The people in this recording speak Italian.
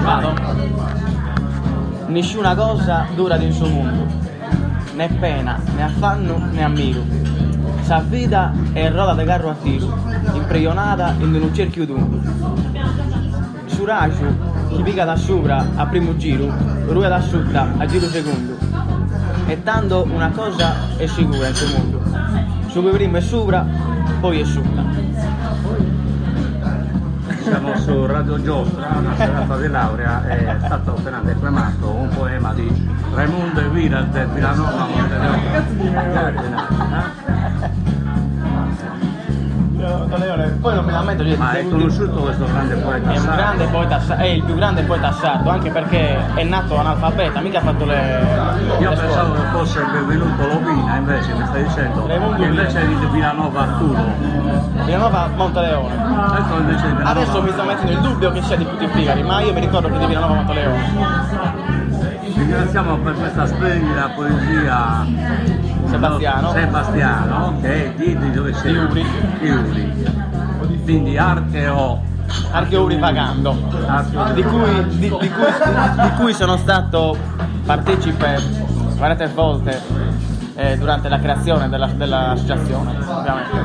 Vado. Nessuna cosa dura in suo mondo, né pena, né affanno, né ammiro. Sa vita è roda de carro a tiro, imprigionata in un cerchio d'uno. Su raggio, chi pica da sopra a primo giro, ruota da sotto a giro secondo. E tanto una cosa è sicura in suo mondo, su cui prima è sopra, poi è sotto. Siamo su Radio Giostra, una serata di laurea, è stato appena declamato un poema di Raimundo Evira del Villanova Monteleone. Poi non me la metto, Ma hai conosciuto questo grande poeta? È un sardo? grande poeta, è il più grande poeta sardo, anche perché è nato analfabeta, mica ha fatto le Io le pensavo scuole. che fosse il benvenuto Lovina, invece mi stai dicendo Raimundo che invece è di Villanova Arturo. Villanova Monteleone. Ecco invece di Villanova. Adesso mi sto mettendo il dubbio che sia di tutti i Figari, ma io mi ricordo che di Villanova Monteleone. Ringraziamo per questa splendida poesia Sebastiano, che è di dove sei? Di Uri. Di Uri. Quindi Archeuri vagando, di cui sono stato partecipe variate volte durante la creazione dell'associazione, ovviamente.